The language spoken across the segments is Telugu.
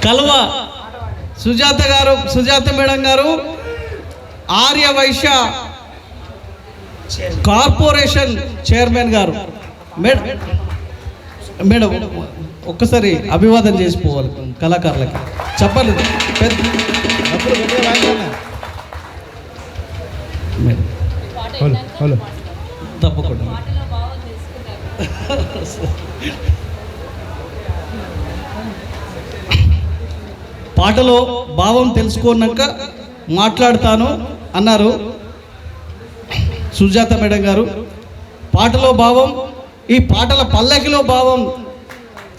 కల్వ సుజాత మేడం గారు ఆర్య వైశ్య కార్పొరేషన్ చైర్మన్ గారు. మేడం ఒక్కసారి అభివాదం చేసిపోవాలి కళాకారులకి, చెప్పాలి తప్పకుండా. పాటలో భావం తెలుసుకున్నాక మాట్లాడతాను అన్నారు సుజాత మేడం గారు. పాటలో భావం, ఈ పాటల పల్లకిలో భావం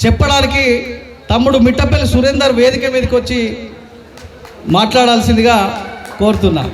చెప్పడానికి తమ్ముడు మిట్టపల్లి సురేందర్ వేదిక మీదకి వచ్చి మాట్లాడాల్సిందిగా కోరుతున్నా.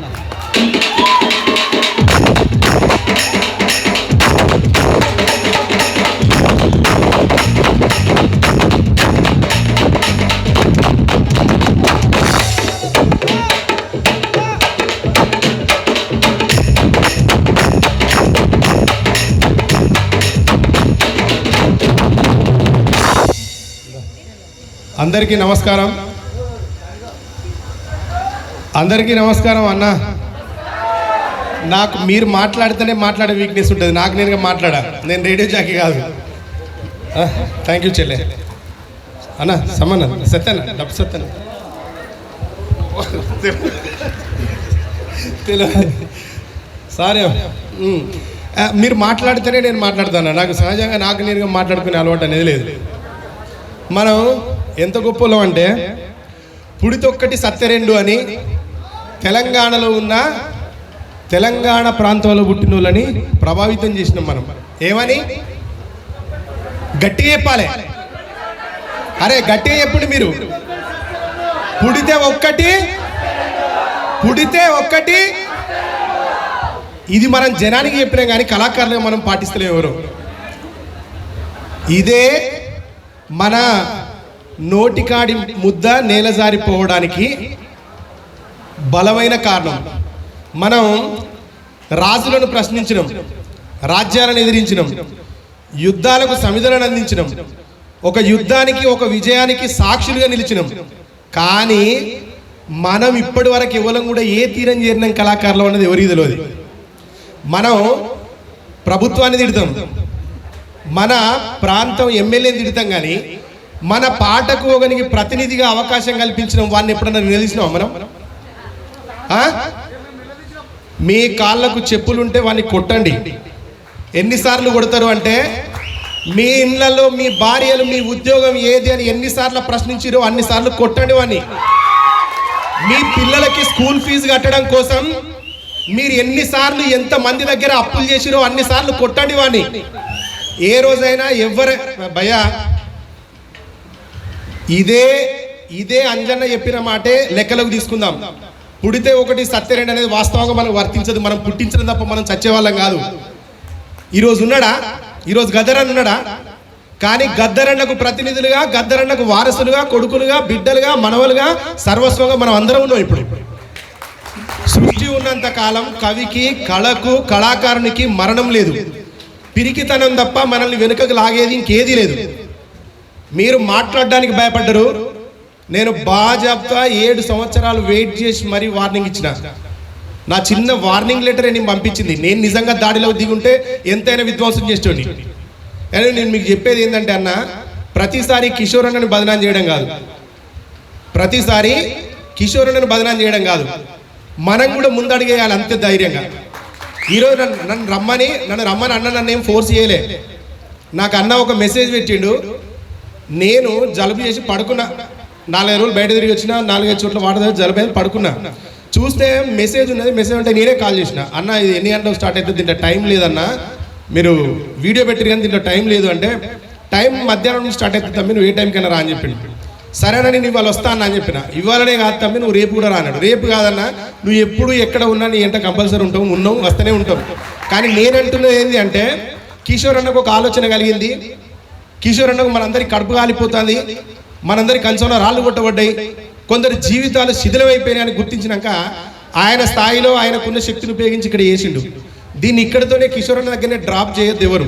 అందరికీ నమస్కారం. అన్న. నాకు మీరు మాట్లాడితేనే మాట్లాడే వీక్నెస్ ఉంటుంది, నాకు నేనుగా మాట్లాడా, నేను రేడియో జాకీ కాదు. థ్యాంక్ యూ చెల్లె. అన్న సమ్మన్న సత్యన్న డబ్బు సత్యన్న సారీ. మీరు మాట్లాడితేనే నేను మాట్లాడతాను. నాకు సహజంగా నాకు నేనుగా మాట్లాడుకునే అలవాటు అనేది లేదు. మనం ఎంత గొప్పలో అంటే పుడితొక్కటి సత్యరెండు అని తెలంగాణలో ఉన్న తెలంగాణ ప్రాంతంలో పుట్టిన వాళ్ళని ప్రభావితం చేసినాం మనం. ఏమని గట్టిగా చెప్పాలి. అరే గట్టిగా చెప్పండి మీరు. పుడితే ఒక్కటి ఇది మనం జనానికి చెప్పినాం కానీ కళాకారులుగా మనం పాటిస్తలేం ఎవరు. ఇదే మన నోటికాడి ముద్ద నేలజారిపోవడానికి బలమైన కారణం. మనం రాజులను ప్రశ్నించినాం, రాజ్యాలను ఎదిరించినాం, యుద్ధాలకు సమిధలను అందించినాం, ఒక యుద్ధానికి ఒక విజయానికి సాక్షులుగా నిలిచినాం. కానీ మనం ఇప్పటి వరకు ఎవరం కూడా ఏ తీరం చేరినాం కళాకారులు అన్నది ఎవరికి తెలియదు. మనం ప్రభుత్వాన్ని తిడతాం, మన ప్రాంతం ఎమ్మెల్యేని తిడతాం, కానీ మన పాటకు ఒకనికి ప్రతినిధిగా అవకాశం కల్పించిన వాడిని ఎప్పుడన్నా నిలదీసినాం మనం? మీ కాళ్ళకు చెప్పులుంటే వాడిని కొట్టండి. ఎన్నిసార్లు కొడతారు అంటే మీ ఇళ్లలో మీ భార్యలు మీ ఉద్యోగం ఏది అని ఎన్నిసార్లు ప్రశ్నించారో అన్నిసార్లు కొట్టండి వాడిని. మీ పిల్లలకి స్కూల్ ఫీజు కట్టడం కోసం మీరు ఎన్నిసార్లు ఎంతమంది దగ్గర అప్పులు చేసిరో అన్నిసార్లు కొట్టండి వాడిని. ఏ రోజైనా భయ్యా ఇదే అంజన్న చెప్పిన మాటే లెక్కలోకి తీసుకుందాం. పుడితే ఒకటి సత్యరెండు అనేది వాస్తవంగా మనం వర్తించదు. మనం పుట్టించడం తప్ప మనం చచ్చేవాళ్ళం కాదు. ఈరోజు ఉన్నాడా? ఈరోజు గద్దరన్న ఉన్నాడా? కానీ గద్దరన్నకు ప్రతినిధులుగా, గద్దరన్నకు వారసులుగా, కొడుకులుగా, బిడ్డలుగా, మనవలుగా, సర్వస్వంగా మనం అందరం ఉన్నాం. ఇప్పుడు సృష్టి ఉన్నంత కాలం కవికి, కళకు, కళాకారునికి మరణం లేదు. పిరికితనం తప్ప మనల్ని వెనుకకు లాగేది ఇంకేదీ లేదు. మీరు మాట్లాడడానికి భయపడ్డరు. నేను బాజాబ్తా 7 సంవత్సరాలు వెయిట్ చేసి మరీ వార్నింగ్ ఇచ్చిన. నా చిన్న వార్నింగ్ లెటర్ నేను పంపించింది. నేను నిజంగా దాడిలో దిగుంటే ఎంతైనా విధ్వంసం చేసేవాడిని. కానీ నేను మీకు చెప్పేది ఏంటంటే అన్న, ప్రతిసారి కిషోర్ అన్నని బదనాం చేయడం కాదు, ప్రతిసారి కిషోర్ అన్నని బదనాం చేయడం కాదు, మనం కూడా ముందడిగేయాలి అంతే ధైర్యంగా. ఈరోజు నన్ను రమ్మని అన్న నన్ను ఏం ఫోర్స్ చేయలే. నాకు అన్న ఒక మెసేజ్ పెట్టిండు. నేను జలుబు చేసి పడుకున్నా, 4 రోజులు బయట తిరిగి వచ్చిన, 4-5 చోట్ల వాటర్ జలుబు అయింది, పడుకున్నా. చూస్తే మెసేజ్ ఉన్నది. మెసేజ్ అంటే నేనే కాల్ చేసిన, అన్న ఇది ఎన్ని గంటలకు స్టార్ట్ అవుతుంది, దీంట్లో టైం లేదన్నా, మీరు వీడియో పెట్టిరు కానీ దీంట్లో టైం లేదు అంటే, టైం మధ్యాహ్నం నుంచి స్టార్ట్ అవుతుంది తమ్మి, నువ్వు ఏ టైంకైనా రా అని చెప్పిండు. సరేనని నేను ఇవాళ వస్తా అన్న అని చెప్పిన. ఇవాళనే కాదు తమ్మి, నువ్వు రేపు కూడా రా అన్నాడు. రేపు కాదన్నా, నువ్వు ఎప్పుడు ఎక్కడ ఉన్నా నీ ఎంట కంపల్సరీ ఉన్నావు, వస్తూనే ఉంటావు. కానీ నేనంటున్నది ఏంటి అంటే, కిషోర్ అన్నకు ఒక ఆలోచన కలిగింది. కిషోర్ అన్నకు మనందరికి కడుపు కాలిపోతుంది, మనందరి కంచంలో రాళ్ళు కొట్టబడ్డాయి, కొందరు జీవితాలు శిథిలమైపోయినాయని గుర్తించినాక ఆయన స్థాయిలో ఆయనకున్న శక్తిని ఉపయోగించి ఇక్కడ చేసిండు. దీన్ని ఇక్కడితోనే కిషోర్ అన్న దగ్గరనే డ్రాప్ చేయొద్దు ఎవరు.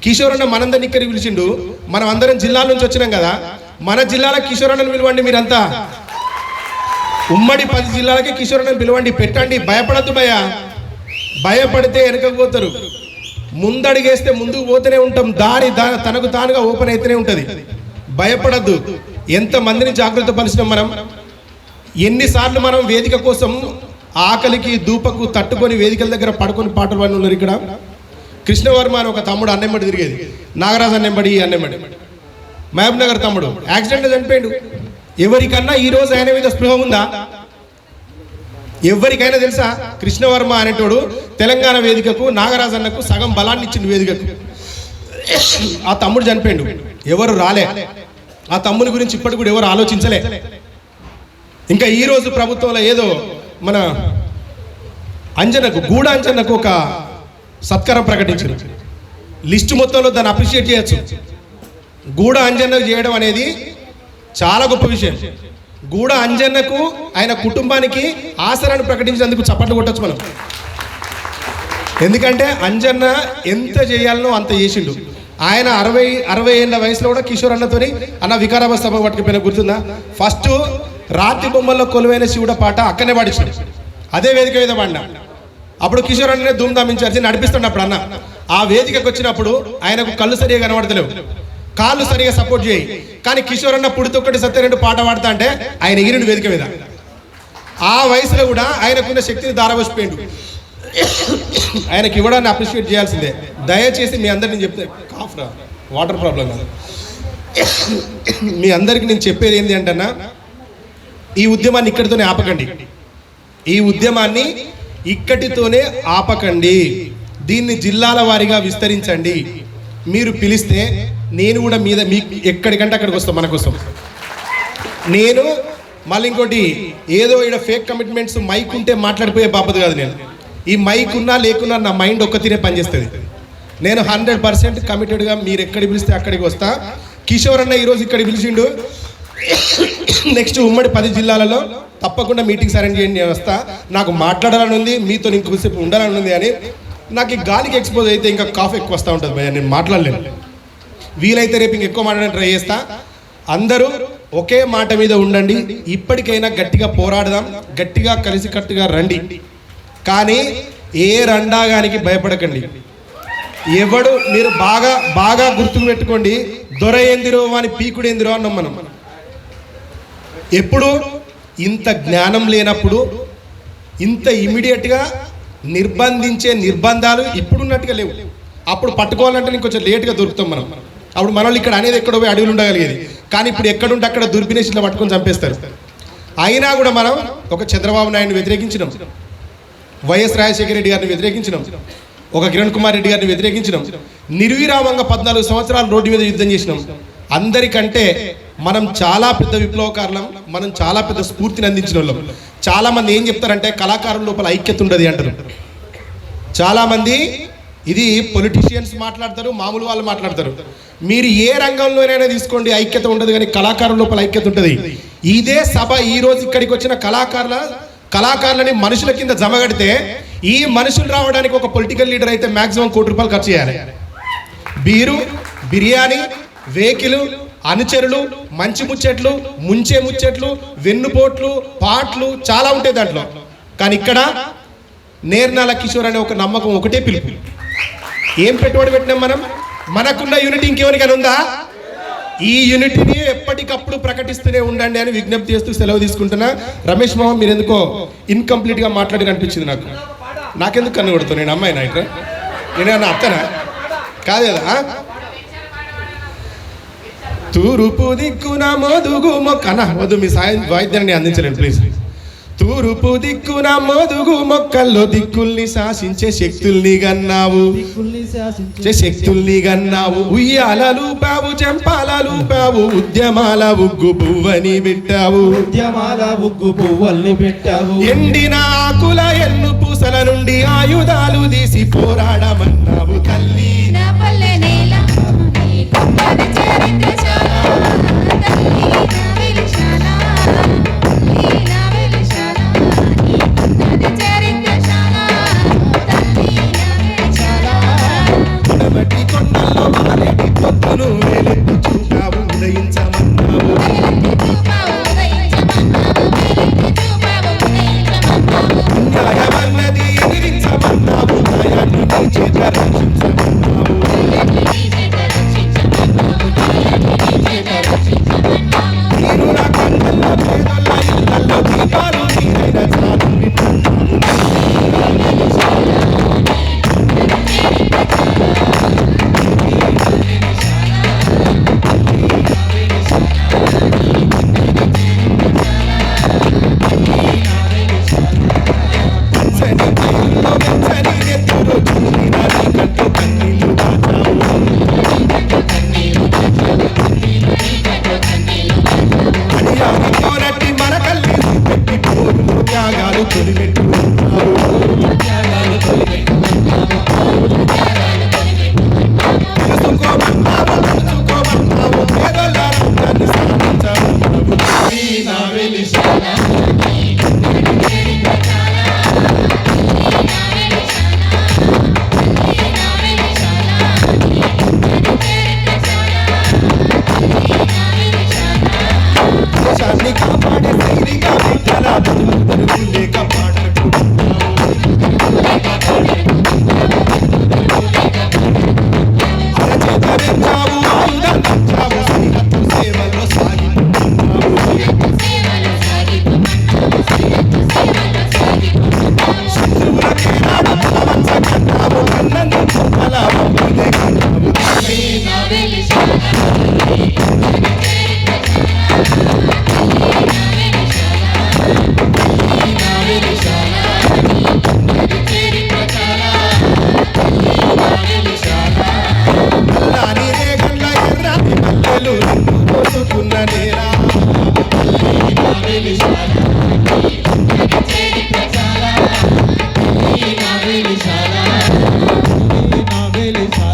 కిషోర్ అన్న మనందరిని ఇక్కడ పిలిచిండు. మనం అందరం జిల్లాల నుంచి వచ్చినాం కదా, మన జిల్లాలో కిషోర్ అన్నను పిలవండి. మీరంతా ఉమ్మడి 10 జిల్లాలకి కిషోర్ అన్నను పిలవండి, పెట్టండి. భయపడద్దు భయ, భయపడితే వెనకకు పోతారు. ముందడిగేస్తే ముందుకు పోతూనే ఉంటాం. దారి తనకు తానుగా ఓపెన్ అయితేనే ఉంటుంది. భయపడద్దు. ఎంతమందిని జాగ్రత్త పరిచినాం మనం. ఎన్నిసార్లు మనం వేదిక కోసం ఆకలికి దూపకు తట్టుకొని వేదికల దగ్గర పడుకొని పాటలు పాడిన ఉన్నారు. ఇక్కడ కృష్ణవర్మ అని ఒక తమ్ముడు అన్నెంబడి తిరిగేది, నాగరాజు అన్నెంబడి అన్నెంబడి, మహబూబ్ నగర్ తమ్ముడు యాక్సిడెంట్ చనిపోయాడు. ఎవరికన్నా ఈరోజు ఆయన మీద స్పృహ ఉందా? ఎవరికైనా తెలుసా? కృష్ణవర్మ అనేటోడు తెలంగాణ వేదికకు నాగరాజు అన్నకు సగం బలాన్ని ఇచ్చిండు వేదికకు. ఆ తమ్ముడు చనిపోయాడు, ఎవరు రాలే. ఆ తమ్ముని గురించి ఇప్పటికి కూడా ఎవరు ఆలోచించలే. ఇంకా ఈరోజు ప్రభుత్వంలో ఏదో మన అంజనకు, గూడ అంజనకు ఒక సత్కారం ప్రకటించారు. లిస్టు మొత్తంలో దాన్ని అప్రిషియేట్ చేయొచ్చు. గూడ అంజన్నకు చేయడం అనేది చాలా గొప్ప విషయం. గూడ అంజన్నకు ఆయన కుటుంబానికి ఆసరాన్ని ప్రకటించినందుకు చప్పట్లు కొట్టచ్చు మనం. ఎందుకంటే అంజన్న ఎంత చేయాలనో అంత చేసిండు. ఆయన 60 ఏళ్ళ వయసులో కూడా కిషోర్ అన్నతోని అన్న వికారాబాద్ సభ పట్టుకుపోయిన గుర్తుందా? ఫస్ట్ రాతి బొమ్మల్లో కొలువైన శివుడ పాట అక్కడనే పాడించాడు. అదే వేదిక మీద పాడినా. అప్పుడు కిషోర్ అన్ననే ధూమ్ధామ్ ఇన్ఛార్జి నడిపిస్తుండే. అప్పుడు అన్న ఆ వేదికకు వచ్చినప్పుడు ఆయనకు కళ్ళు సరిగా కనబడతలేవు, కాళ్ళు సరిగా సపోర్ట్ చేయి. కానీ కిషోర్ అన్న పుడితొక్కటి సత్యరెడ్డి పాట పాడతా అంటే ఆయన ఎగిరిండు వేదిక మీద. ఆ వయసులో కూడా ఆయనకున్న శక్తిని దారవసిపోయిండు. ఆయనకి ఇవ్వడాన్ని అప్రిషియేట్ చేయాల్సిందే. దయచేసి మీ అందరికి నేను చెప్తే, కాఫ్రా వాటర్ ప్రాబ్లం కాదు, మీ అందరికి నేను చెప్పేది ఏంటి అంటన్నా, ఈ ఉద్యమాన్ని ఇక్కడితోనే ఆపకండి. ఈ ఉద్యమాన్ని ఇక్కడితోనే ఆపకండి. దీన్ని జిల్లాల వారీగా విస్తరించండి. మీరు పిలిస్తే నేను కూడా మీద మీకు ఎక్కడికంటే అక్కడికి వస్తాం. మన కోసం నేను మళ్ళీ ఇంకోటి, ఏదో ఇక్కడ ఫేక్ కమిట్మెంట్స్ మైక్ ఉంటే మాట్లాడిపోయే బాపదు కాదు. నేను ఈ మైక్ ఉన్నా లేకున్నా నా మైండ్ ఒక్క తీరే పనిచేస్తుంది. నేను 100% కమిటెడ్గా మీరు ఎక్కడికి పిలిస్తే అక్కడికి వస్తా. కిషోర్ అన్న ఈరోజు ఇక్కడ పిలిచిండు. నెక్స్ట్ ఉమ్మడి 10 జిల్లాలలో తప్పకుండా మీటింగ్స్ అరేంజ్ చేయండి, నేను వస్తా. నాకు మాట్లాడాలని ఉంది, మీతో ఇంకొకసేపు ఉండాలని ఉంది. అని నాకు ఈ గాలికి ఎక్స్పోజ్ అయితే ఇంకా కాఫ్ ఎక్కువ వస్తూ ఉంటుంది భయ్య, నేను మాట్లాడలేను. వీలైతే రేపు ఇంక ఎక్కువ మాట్లాడడానికి ట్రై చేస్తా. అందరూ ఒకే మాట మీద ఉండండి. ఇప్పటికైనా గట్టిగా పోరాడదాం, గట్టిగా కలిసికట్టుగా రండి. కానీ ఏ రండాగానికి భయపడకండి. ఎవడు మీరు బాగా బాగా గుర్తుకు పెట్టుకోండి, దొర ఏందిరో అని పీకుడు ఏందిరో అన్నాం మనం. ఎప్పుడు ఇంత జ్ఞానం లేనప్పుడు ఇంత ఇమీడియట్గా నిర్బంధించే నిర్బంధాలు ఇప్పుడున్నట్టుగా లేవు. అప్పుడు పట్టుకోవాలంటే ఇంకొంచెం లేట్గా దొరుకుతాం మనం. అప్పుడు మన వాళ్ళు ఇక్కడ అనేది ఎక్కడో పోయి అడవులు ఉండగలిగేది. కానీ ఇప్పుడు ఎక్కడుంటే అక్కడ దుర్పినేసి ఇట్లా పట్టుకొని చంపేస్తారు. అయినా కూడా మనం ఒక చంద్రబాబు నాయుడిని వ్యతిరేకించినాం, వైఎస్ రాజశేఖర రెడ్డి గారిని వ్యతిరేకించినాం, ఒక కిరణ్ కుమార్ రెడ్డి గారిని వ్యతిరేకించినాం. నిర్విరామంగా 14 సంవత్సరాలు రోడ్డు మీద యుద్ధం చేసినాం. అందరికంటే మనం చాలా పెద్ద విప్లవకారులం, మనం చాలా పెద్ద స్ఫూర్తిని అందించిన వాళ్ళం. చాలామంది ఏం చెప్తారంటే కళాకారుల లోపల ఐక్యత ఉండదు అంటారు. చాలామంది ఇది పొలిటీషియన్స్ మాట్లాడతారు, మామూలు వాళ్ళు మాట్లాడతారు. మీరు ఏ రంగంలోనైనా తీసుకోండి, ఐక్యత ఉండదు, కానీ కళాకారుల లోపల ఐక్యత ఉంటుంది. ఇదే సభ ఈరోజు ఇక్కడికి వచ్చిన కళాకారులని మనుషుల కింద జమగడితే ఈ మనుషులు రావడానికి ఒక పొలిటికల్ లీడర్ అయితే మ్యాక్సిమం ₹1 కోటి ఖర్చు చేయాలి. బీరు, బిర్యానీ, వెహికల్, అనుచరులు, మంచి ముచ్చట్లు, ముంచే ముచ్చట్లు, వెన్నుపోట్లు, పాటలు చాలా ఉంటాయి దాంట్లో. కానీ ఇక్కడ నేర్నాల కిషోర్ అనే ఒక నమ్మకం, ఒకటే పిలుపు. ఏం పెట్టుబడి పెట్టినాం మనం? మనకున్న యూనిటీ ఇంకెవరికైనా ఉందా? ఈ యూనిటీని ఎప్పటికప్పుడు ప్రకటిస్తూనే ఉండండి అని విజ్ఞప్తి చేస్తూ సెలవు తీసుకుంటున్నా. రమేష్ మామ, మీరు ఎందుకో ఇన్కంప్లీట్గా మాట్లాడి అనిపించింది నాకు. నాకెందుకు కన్ను కొడుతాను? నేను అమ్మాయినా ఇట్లా? నేనేమన్నా అత్తనా? కాదు కదా. తూర్పు దిక్కున మోదుగు మొక్కన వద్దు, మీ సాయం వాయిద్యాన్ని అందించలేను ప్లీజ్. తూర్పు దిక్కున మోదుగు మొక్కల్లో దిక్కుల్ని శాసించే శక్తుల్ని గన్నావు, శక్తుల్ని గన్నావు. ఉయ్యాలలు పావు, చెంపాలలు పావు, ఉద్యమాల ఉగ్గు పువ్వని పెట్టావు, ఉద్యమాల ఉగ్గు పువ్వల్ని పెట్టావు. ఎండిన ఆకుల ఎన్ను పూసల నుండి ఆయుధాలు తీసి పోరాడమన్నావు తల్లి. కొండల్లో మారేటి పొద్దును వేలెత్తి చూపావు, ఉదయించమన్నావు.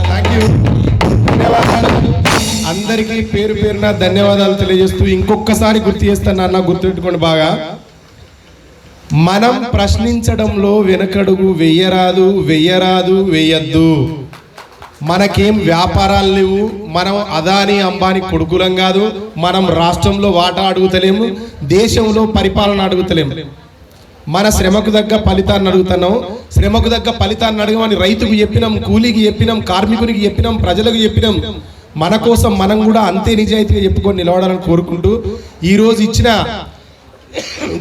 Thank you. ధన్యవాదాలు అందరికీ పేరు పేరున ధన్యవాదాలు తెలియజేస్తూ ఇంకొకసారి గుర్తు చేస్తాను అన్న, గుర్తుపెట్టుకోండి బాగా. మనం ప్రశ్నించడంలో వెనకడుగు వెయ్యరాదు వెయ్యద్దు. మనకేం వ్యాపారాలు లేవు, మనం అదాని అంబానీ కొడుకులం కాదు, మనం రాష్ట్రంలో వాటా అడుగుతలేము, దేశంలో పరిపాలన అడుగుతలేము. మన శ్రమకు తగ్గ ఫలితాన్ని అడుగుతున్నాం. శ్రమకు తగ్గ ఫలితాన్ని అడగమని రైతుకు చెప్పినాం, కూలీకి చెప్పినాం, కార్మికునికి చెప్పినాం, ప్రజలకు చెప్పినాం. మన కోసం మనం కూడా అంతే నిజాయితీగా చెప్పుకొని నిలబడాలని కోరుకుంటూ, ఈరోజు ఇచ్చిన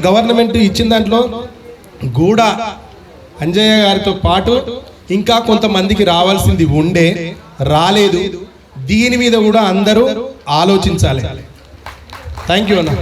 గవర్నమెంట్ ఇచ్చిన దాంట్లో కూడా అంజయ్య గారితో పాటు ఇంకా కొంతమందికి రావాల్సింది ఉండే, రాలేదు. దీని మీద కూడా అందరూ ఆలోచించాలి. థ్యాంక్ యూ అన్న.